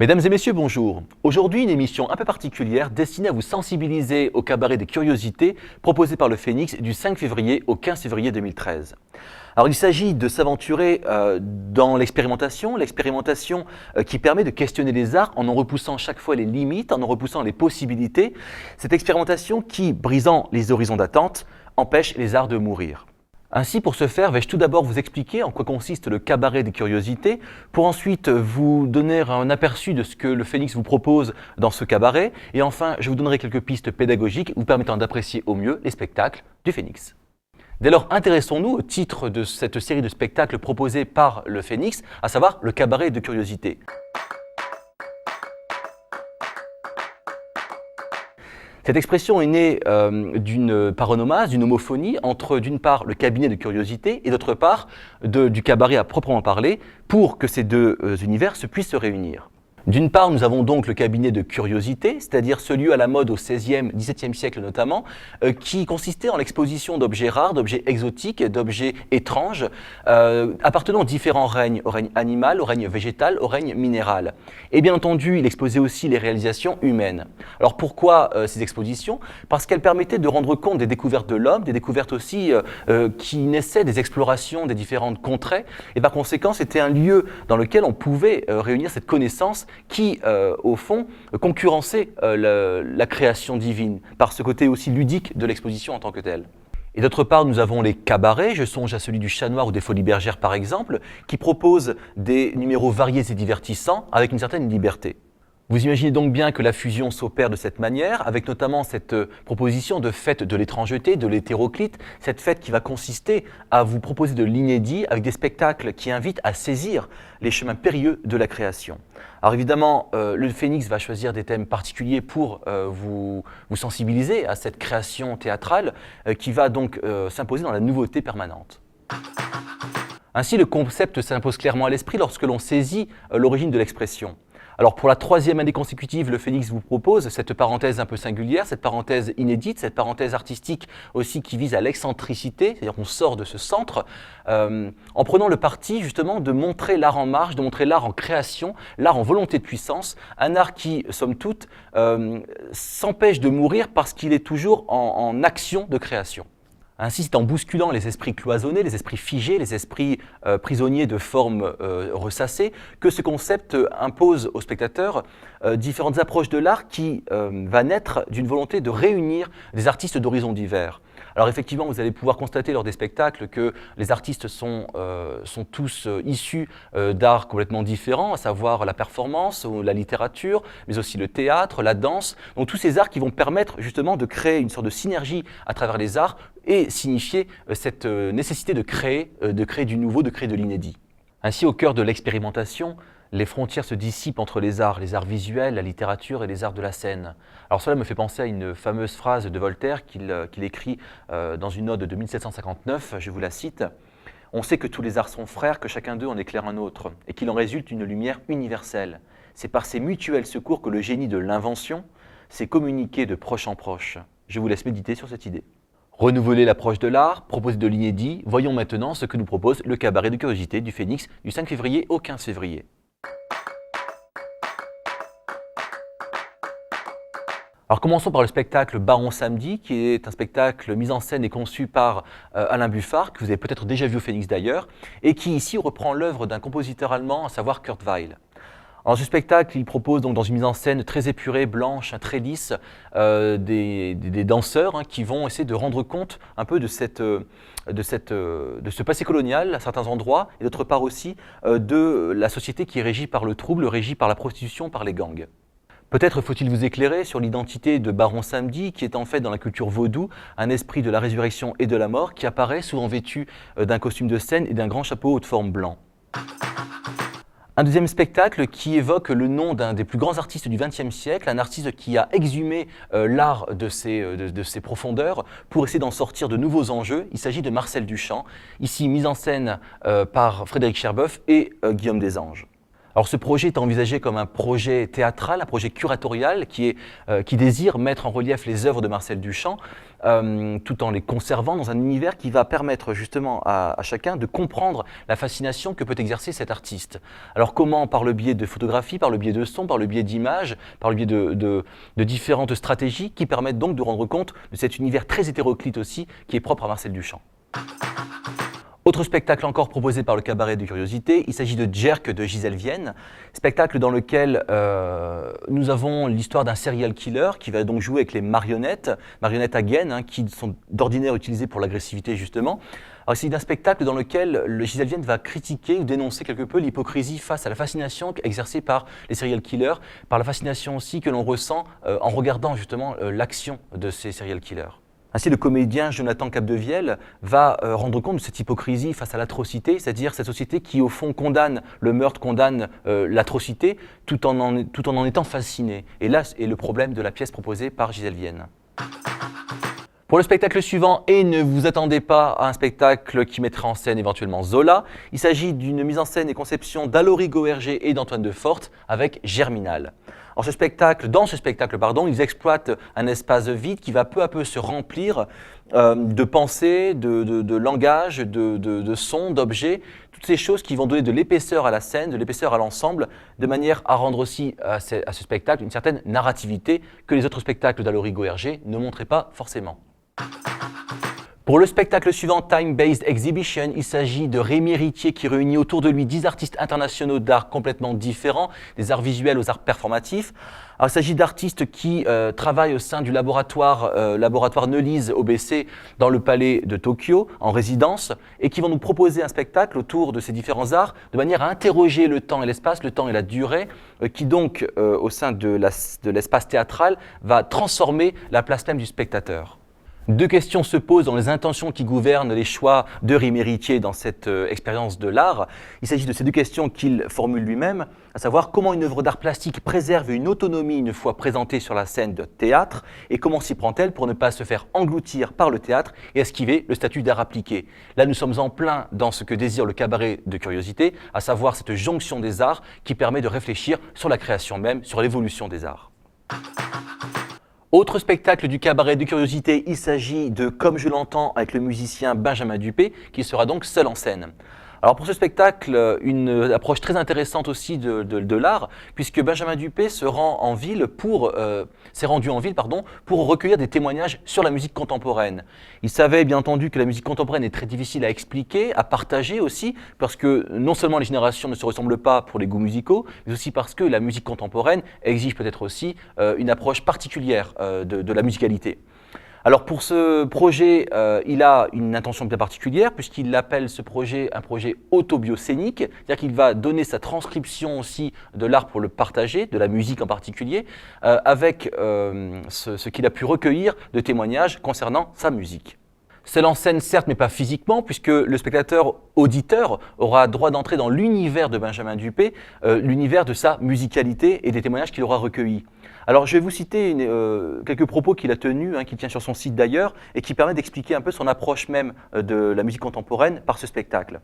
Mesdames et messieurs, bonjour. Aujourd'hui, une émission un peu particulière destinée à vous sensibiliser au cabaret des curiosités proposé par le Phénix du 5 février au 15 février 2013. Alors, il s'agit de s'aventurer dans l'expérimentation qui permet de questionner les arts en repoussant chaque fois les limites, en repoussant les possibilités. Cette expérimentation qui, brisant les horizons d'attente, empêche les arts de mourir. Ainsi, pour ce faire, vais-je tout d'abord vous expliquer en quoi consiste le cabaret des curiosités, pour ensuite vous donner un aperçu de ce que le Phénix vous propose dans ce cabaret, et enfin, je vous donnerai quelques pistes pédagogiques vous permettant d'apprécier au mieux les spectacles du Phénix. Dès lors, intéressons-nous au titre de cette série de spectacles proposés par le Phénix, à savoir le cabaret de curiosités. Cette expression est née d'une paronomase, d'une homophonie entre d'une part le cabinet de curiosité et d'autre part du cabaret à proprement parler pour que ces deux univers puissent se réunir. D'une part, nous avons donc le cabinet de curiosité, c'est-à-dire ce lieu à la mode au XVIe, XVIIe siècle notamment, qui consistait en l'exposition d'objets rares, d'objets exotiques, d'objets étranges, appartenant aux différents règnes, au règne animal, au règne végétal, au règne minéral. Et bien entendu, il exposait aussi les réalisations humaines. Alors pourquoi ces expositions? Parce qu'elles permettaient de rendre compte des découvertes de l'homme, des découvertes aussi qui naissaient des explorations des différentes contrées, et par conséquent, c'était un lieu dans lequel on pouvait réunir cette connaissance qui, au fond, concurrençait la création divine, par ce côté aussi ludique de l'exposition en tant que telle. Et d'autre part, nous avons les cabarets, je songe à celui du Chat Noir ou des Folies Bergères par exemple, qui proposent des numéros variés et divertissants avec une certaine liberté. Vous imaginez donc bien que la fusion s'opère de cette manière, avec notamment cette proposition de fête de l'étrangeté, de l'hétéroclite, cette fête qui va consister à vous proposer de l'inédit avec des spectacles qui invitent à saisir les chemins périlleux de la création. Alors évidemment, le Phénix va choisir des thèmes particuliers pour vous sensibiliser à cette création théâtrale qui va donc s'imposer dans la nouveauté permanente. Ainsi, le concept s'impose clairement à l'esprit lorsque l'on saisit l'origine de l'expression. Alors pour la troisième année consécutive, le Phénix vous propose cette parenthèse un peu singulière, cette parenthèse inédite, cette parenthèse artistique aussi qui vise à l'excentricité, c'est-à-dire qu'on sort de ce centre, en prenant le parti justement de montrer l'art en marche, de montrer l'art en création, l'art en volonté de puissance, un art qui, somme toute, s'empêche de mourir parce qu'il est toujours en action de création. Ainsi, c'est en bousculant les esprits cloisonnés, les esprits figés, les esprits prisonniers de formes ressassées, que ce concept impose aux spectateurs différentes approches de l'art qui va naître d'une volonté de réunir des artistes d'horizons divers. Alors effectivement, vous allez pouvoir constater lors des spectacles que les artistes sont tous issus d'arts complètement différents, à savoir la performance, la littérature, mais aussi le théâtre, la danse. Donc tous ces arts qui vont permettre justement de créer une sorte de synergie à travers les arts et signifier cette nécessité de créer du nouveau, de créer de l'inédit. Ainsi, au cœur de l'expérimentation, les frontières se dissipent entre les arts visuels, la littérature et les arts de la scène. Alors cela me fait penser à une fameuse phrase de Voltaire qu'il écrit dans une ode de 1759, je vous la cite. « On sait que tous les arts sont frères, que chacun d'eux en éclaire un autre, et qu'il en résulte une lumière universelle. C'est par ces mutuels secours que le génie de l'invention s'est communiqué de proche en proche. » Je vous laisse méditer sur cette idée. Renouveler l'approche de l'art, proposer de l'inédit, voyons maintenant ce que nous propose le cabaret de curiosité du Phénix du 5 février au 15 février. Alors commençons par le spectacle Baron Samedi, qui est un spectacle mis en scène et conçu par Alain Buffard, que vous avez peut-être déjà vu au Phénix d'ailleurs, et qui ici reprend l'œuvre d'un compositeur allemand, à savoir Kurt Weill. Alors ce spectacle, il propose donc dans une mise en scène très épurée, blanche, très lisse, des danseurs qui vont essayer de rendre compte un peu de ce passé colonial à certains endroits, et d'autre part aussi de la société qui est régie par le trouble, régie par la prostitution, par les gangs. Peut-être faut-il vous éclairer sur l'identité de Baron Samedi, qui est en fait dans la culture vaudou, un esprit de la résurrection et de la mort qui apparaît souvent vêtu d'un costume de scène et d'un grand chapeau de forme blanc. Un deuxième spectacle qui évoque le nom d'un des plus grands artistes du XXe siècle, un artiste qui a exhumé l'art de ses profondeurs pour essayer d'en sortir de nouveaux enjeux. Il s'agit de Marcel Duchamp, ici mis en scène par Frédéric Cherboeuf et Guillaume Desanges. Alors ce projet est envisagé comme un projet théâtral, un projet curatorial qui désire mettre en relief les œuvres de Marcel Duchamp, tout en les conservant dans un univers qui va permettre justement à chacun de comprendre la fascination que peut exercer cet artiste. Alors comment? Par le biais de photographies, par le biais de sons, par le biais d'images, par le biais de différentes stratégies qui permettent donc de rendre compte de cet univers très hétéroclite aussi qui est propre à Marcel Duchamp. Autre spectacle encore proposé par le Cabaret de Curiosité, il s'agit de Djerk de Gisèle Vienne, spectacle dans lequel nous avons l'histoire d'un serial killer qui va donc jouer avec les marionnettes à gaines, qui sont d'ordinaire utilisées pour l'agressivité justement. Alors c'est un spectacle dans lequel Gisèle Vienne va critiquer ou dénoncer quelque peu l'hypocrisie face à la fascination exercée par les serial killers, par la fascination aussi que l'on ressent en regardant justement l'action de ces serial killers. Ainsi, le comédien Jonathan Capdevielle va rendre compte de cette hypocrisie face à l'atrocité, c'est-à-dire cette société qui, au fond, condamne le meurtre, condamne l'atrocité, tout en étant fasciné. Et là est le problème de la pièce proposée par Gisèle Vienne. Pour le spectacle suivant, et ne vous attendez pas à un spectacle qui mettra en scène éventuellement Zola, il s'agit d'une mise en scène et conception d'Alory Goerger et d'Antoine Defort avec Germinal. Alors dans ce spectacle, ils exploitent un espace vide qui va peu à peu se remplir de pensées, de langage, de sons, d'objets, toutes ces choses qui vont donner de l'épaisseur à la scène, de l'épaisseur à l'ensemble, de manière à rendre aussi à ce spectacle une certaine narrativité que les autres spectacles d'Alory Goerger ne montraient pas forcément. Pour le spectacle suivant, Time-Based Exhibition, il s'agit de Rémi Héritier qui réunit autour de lui 10 artistes internationaux d'art complètement différents, des arts visuels aux arts performatifs. Alors, il s'agit d'artistes qui travaillent au sein du laboratoire Neulise OBC dans le palais de Tokyo, en résidence, et qui vont nous proposer un spectacle autour de ces différents arts, de manière à interroger le temps et l'espace, le temps et la durée, qui donc, au sein de l'espace théâtral, va transformer la place même du spectateur. Deux questions se posent dans les intentions qui gouvernent les choix de Rémi Héritier dans cette expérience de l'art. Il s'agit de ces deux questions qu'il formule lui-même, à savoir comment une œuvre d'art plastique préserve une autonomie une fois présentée sur la scène de théâtre et comment s'y prend-elle pour ne pas se faire engloutir par le théâtre et esquiver le statut d'art appliqué. Là, nous sommes en plein dans ce que désire le Cabaret de Curiosité, à savoir cette jonction des arts qui permet de réfléchir sur la création même, sur l'évolution des arts. Autre spectacle du Cabaret de Curiosité, il s'agit de Comme je l'entends avec le musicien Benjamin Dupé, qui sera donc seul en scène. Alors pour ce spectacle, une approche très intéressante aussi de l'art, puisque Benjamin Dupé s'est rendu en ville pour recueillir des témoignages sur la musique contemporaine. Il savait bien entendu que la musique contemporaine est très difficile à expliquer, à partager aussi, parce que non seulement les générations ne se ressemblent pas pour les goûts musicaux, mais aussi parce que la musique contemporaine exige peut-être aussi une approche particulière de la musicalité. Alors pour ce projet, il a une intention bien particulière puisqu'il appelle ce projet un projet autobiocénique, c'est-à-dire qu'il va donner sa transcription aussi de l'art pour le partager, de la musique en particulier, avec ce qu'il a pu recueillir de témoignages concernant sa musique. Seul en scène, certes, mais pas physiquement, puisque le spectateur auditeur aura droit d'entrer dans l'univers de Benjamin Dupé, l'univers de sa musicalité et des témoignages qu'il aura recueillis. Alors, je vais vous citer quelques propos qu'il a tenus, qu'il tient sur son site d'ailleurs, et qui permettent d'expliquer un peu son approche même de la musique contemporaine par ce spectacle.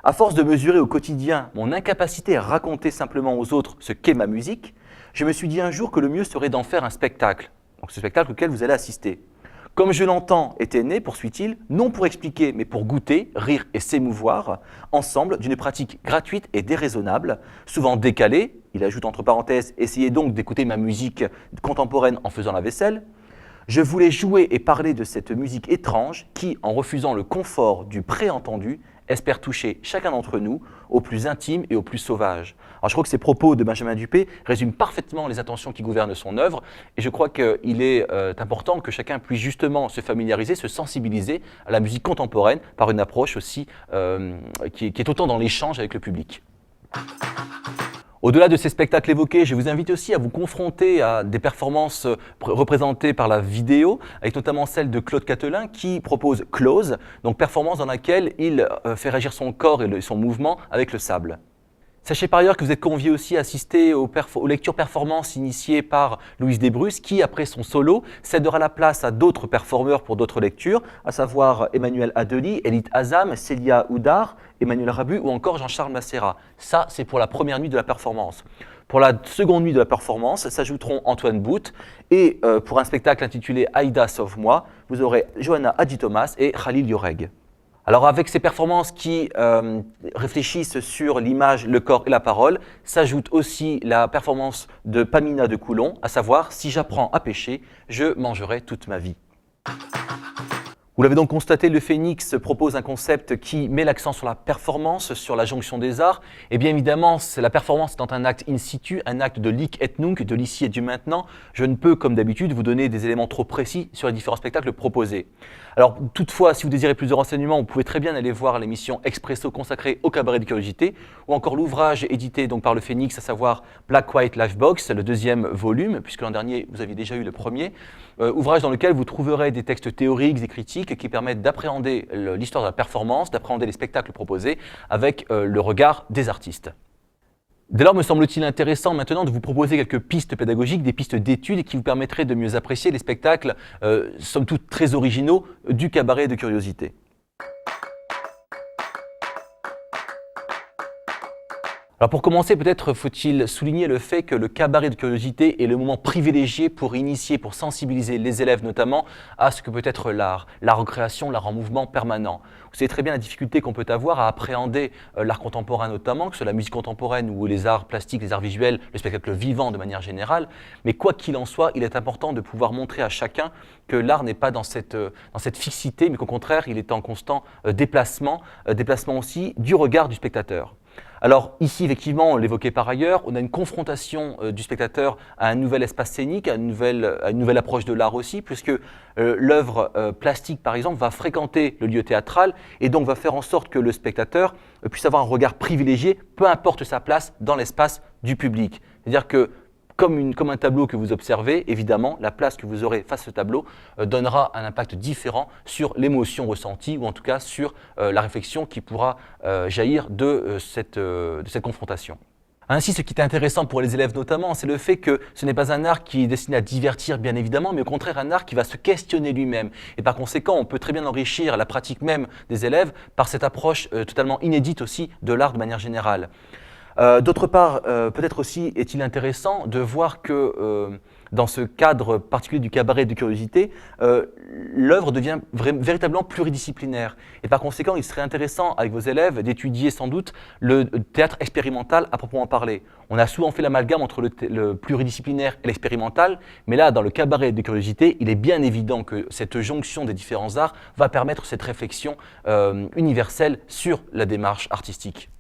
À force de mesurer au quotidien mon incapacité à raconter simplement aux autres ce qu'est ma musique, je me suis dit un jour que le mieux serait d'en faire un spectacle. Donc, ce spectacle auquel vous allez assister. Comme je l'entends était né, poursuit-il, non pour expliquer, mais pour goûter, rire et s'émouvoir, ensemble d'une pratique gratuite et déraisonnable, souvent décalée. Il ajoute entre parenthèses, essayez donc d'écouter ma musique contemporaine en faisant la vaisselle. Je voulais jouer et parler de cette musique étrange qui, en refusant le confort du préentendu, espère toucher chacun d'entre nous au plus intime et au plus sauvage. Alors je crois que ces propos de Benjamin Dupé résument parfaitement les intentions qui gouvernent son œuvre et je crois qu'il est important que chacun puisse justement se familiariser, se sensibiliser à la musique contemporaine par une approche aussi qui est autant dans l'échange avec le public. Au-delà de ces spectacles évoqués, je vous invite aussi à vous confronter à des performances représentées par la vidéo, avec notamment celle de Claude Catelin qui propose Close, donc performance dans laquelle il fait réagir son corps et son mouvement avec le sable. Sachez par ailleurs que vous êtes conviés aussi à assister aux lectures performances initiées par Louise Desbrus, qui, après son solo, cédera la place à d'autres performeurs pour d'autres lectures, à savoir Emmanuel Adeli, Elit Azam, Célia Houdard, Emmanuel Rabu ou encore Jean-Charles Macera. Ça, c'est pour la première nuit de la performance. Pour la seconde nuit de la performance, s'ajouteront Antoine Bout et pour un spectacle intitulé Aïda Sauve-moi, vous aurez Johanna Hadji-Thomas et Khalil Yoreg. Alors avec ces performances qui réfléchissent sur l'image, le corps et la parole, s'ajoute aussi la performance de Pamina de Coulon, à savoir « Si j'apprends à pêcher, je mangerai toute ma vie ». Vous l'avez donc constaté, le Phénix propose un concept qui met l'accent sur la performance, sur la jonction des arts. Et bien évidemment, la performance étant un acte in situ, un acte de l'hic et nunc, de l'ici et du maintenant, je ne peux, comme d'habitude, vous donner des éléments trop précis sur les différents spectacles proposés. Alors toutefois, si vous désirez plus de renseignements, vous pouvez très bien aller voir l'émission Expresso consacrée au cabaret de curiosité, ou encore l'ouvrage édité donc par le Phénix, à savoir Black White Livebox, le deuxième volume, puisque l'an dernier, vous aviez déjà eu le premier. Ouvrage dans lequel vous trouverez des textes théoriques et critiques qui permettent d'appréhender l'histoire de la performance, d'appréhender les spectacles proposés avec le regard des artistes. Dès lors, me semble-t-il intéressant maintenant de vous proposer quelques pistes pédagogiques, des pistes d'études qui vous permettraient de mieux apprécier les spectacles, somme toute très originaux, du cabaret de curiosité. Alors pour commencer, peut-être faut-il souligner le fait que le cabaret de curiosité est le moment privilégié pour initier, pour sensibiliser les élèves notamment à ce que peut être l'art en création, l'art en mouvement permanent. Vous savez très bien la difficulté qu'on peut avoir à appréhender l'art contemporain notamment, que ce soit la musique contemporaine ou les arts plastiques, les arts visuels, le spectacle vivant de manière générale. Mais quoi qu'il en soit, il est important de pouvoir montrer à chacun que l'art n'est pas dans cette fixité, mais qu'au contraire, il est en constant déplacement aussi du regard du spectateur. Alors ici, effectivement, on l'évoquait par ailleurs, on a une confrontation du spectateur à un nouvel espace scénique, à une nouvelle approche de l'art aussi, puisque l'œuvre plastique, par exemple, va fréquenter le lieu théâtral et donc va faire en sorte que le spectateur puisse avoir un regard privilégié, peu importe sa place dans l'espace du public. C'est-à-dire que comme un tableau que vous observez, évidemment, la place que vous aurez face au tableau donnera un impact différent sur l'émotion ressentie ou en tout cas sur la réflexion qui pourra jaillir de cette confrontation. Ainsi, ce qui est intéressant pour les élèves notamment, c'est le fait que ce n'est pas un art qui est destiné à divertir bien évidemment, mais au contraire un art qui va se questionner lui-même. Et par conséquent, on peut très bien enrichir la pratique même des élèves par cette approche totalement inédite aussi de l'art de manière générale. D'autre part, peut-être aussi est-il intéressant de voir que dans ce cadre particulier du cabaret de curiosité, l'œuvre devient véritablement pluridisciplinaire. Et par conséquent, il serait intéressant avec vos élèves d'étudier sans doute le théâtre expérimental à proprement parler. On a souvent fait l'amalgame entre le pluridisciplinaire et l'expérimental, mais là, dans le cabaret de curiosité, il est bien évident que cette jonction des différents arts va permettre cette réflexion universelle sur la démarche artistique.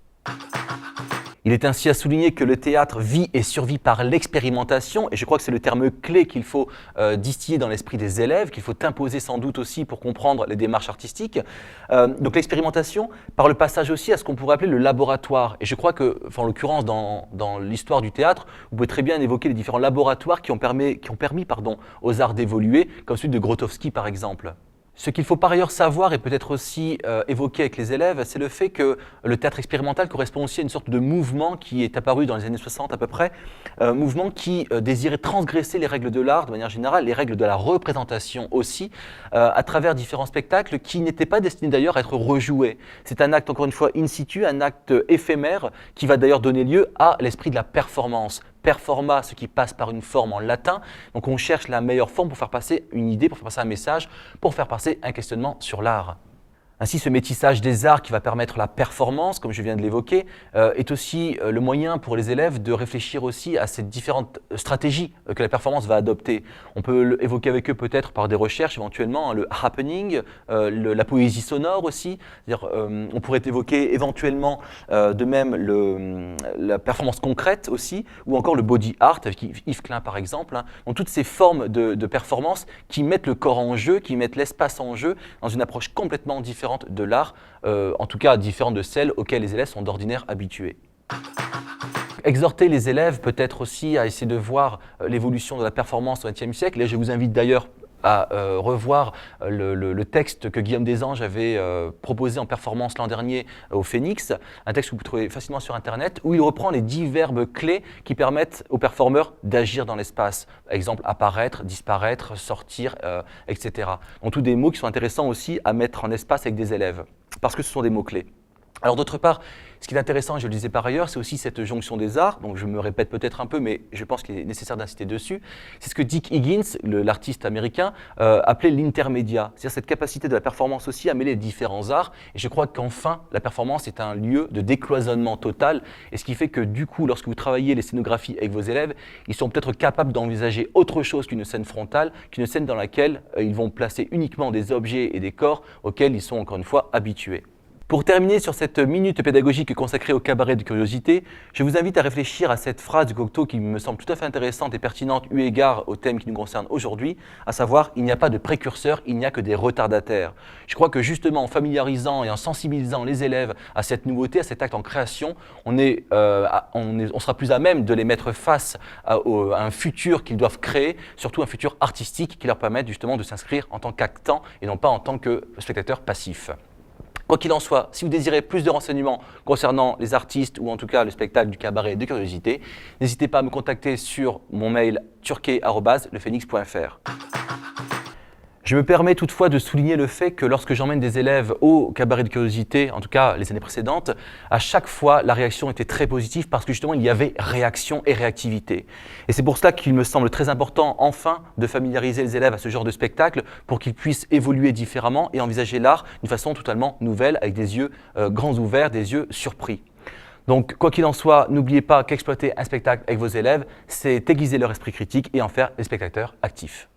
Il est ainsi à souligner que le théâtre vit et survit par l'expérimentation, et je crois que c'est le terme clé qu'il faut distiller dans l'esprit des élèves, qu'il faut imposer sans doute aussi pour comprendre les démarches artistiques. Donc l'expérimentation, par le passage aussi à ce qu'on pourrait appeler le laboratoire. Et je crois que, en l'occurrence, dans l'histoire du théâtre, vous pouvez très bien évoquer les différents laboratoires qui ont permis aux arts d'évoluer, comme celui de Grotowski par exemple. Ce qu'il faut par ailleurs savoir et peut-être aussi évoquer avec les élèves, c'est le fait que le théâtre expérimental correspond aussi à une sorte de mouvement qui est apparu dans les années 60 à peu près, mouvement qui désirait transgresser les règles de l'art de manière générale, les règles de la représentation aussi, à travers différents spectacles qui n'étaient pas destinés d'ailleurs à être rejoués. C'est un acte encore une fois in situ, un acte éphémère qui va d'ailleurs donner lieu à l'esprit de la performance. Performa, ce qui passe par une forme en latin. Donc on cherche la meilleure forme pour faire passer une idée, pour faire passer un message, pour faire passer un questionnement sur l'art. Ainsi, ce métissage des arts qui va permettre la performance, comme je viens de l'évoquer, est aussi le moyen pour les élèves de réfléchir aussi à ces différentes stratégies que la performance va adopter. On peut évoquer avec eux peut-être par des recherches éventuellement le happening, la poésie sonore aussi. On pourrait évoquer éventuellement de même la performance concrète aussi, ou encore le body art avec Yves Klein par exemple. Donc toutes ces formes de performance qui mettent le corps en jeu, qui mettent l'espace en jeu dans une approche complètement différente de l'art, en tout cas différente de celles auxquelles les élèves sont d'ordinaire habitués. Exhorter les élèves peut-être aussi à essayer de voir l'évolution de la performance au XXe siècle, et je vous invite d'ailleurs à revoir le texte que Guillaume Desanges avait proposé en performance l'an dernier au Phoenix, un texte que vous trouvez facilement sur Internet, où il reprend les 10 verbes clés qui permettent aux performeurs d'agir dans l'espace. Par exemple, apparaître, disparaître, sortir, etc. Donc tous des mots qui sont intéressants aussi à mettre en espace avec des élèves, parce que ce sont des mots clés. Alors d'autre part, ce qui est intéressant, et je le disais par ailleurs, c'est aussi cette jonction des arts, donc je me répète peut-être un peu, mais je pense qu'il est nécessaire d'insister dessus. C'est ce que Dick Higgins, l'artiste américain, appelait l'intermédia, c'est-à-dire cette capacité de la performance aussi à mêler les différents arts. Et je crois qu'enfin, la performance est un lieu de décloisonnement total, et ce qui fait que du coup, lorsque vous travaillez les scénographies avec vos élèves, ils sont peut-être capables d'envisager autre chose qu'une scène frontale, qu'une scène dans laquelle ils vont placer uniquement des objets et des corps auxquels ils sont encore une fois habitués. Pour terminer sur cette minute pédagogique consacrée au cabaret de curiosité, je vous invite à réfléchir à cette phrase de Cocteau qui me semble tout à fait intéressante et pertinente eu égard au thème qui nous concerne aujourd'hui, à savoir « il n'y a pas de précurseurs, il n'y a que des retardataires ». Je crois que justement en familiarisant et en sensibilisant les élèves à cette nouveauté, à cet acte en création, on sera plus à même de les mettre face à un futur qu'ils doivent créer, surtout un futur artistique qui leur permette justement de s'inscrire en tant qu'actant et non pas en tant que spectateur passif. Quoi qu'il en soit, si vous désirez plus de renseignements concernant les artistes ou en tout cas le spectacle du cabaret de curiosité, n'hésitez pas à me contacter sur mon mail turquet@lephoenix.fr. Je me permets toutefois de souligner le fait que lorsque j'emmène des élèves au cabaret de curiosité, en tout cas les années précédentes, à chaque fois la réaction était très positive parce que justement il y avait réaction et réactivité. Et c'est pour cela qu'il me semble très important enfin de familiariser les élèves à ce genre de spectacle pour qu'ils puissent évoluer différemment et envisager l'art d'une façon totalement nouvelle avec des yeux grands ouverts, des yeux surpris. Donc, quoi qu'il en soit, n'oubliez pas qu'exploiter un spectacle avec vos élèves, c'est aiguiser leur esprit critique et en faire des spectateurs actifs.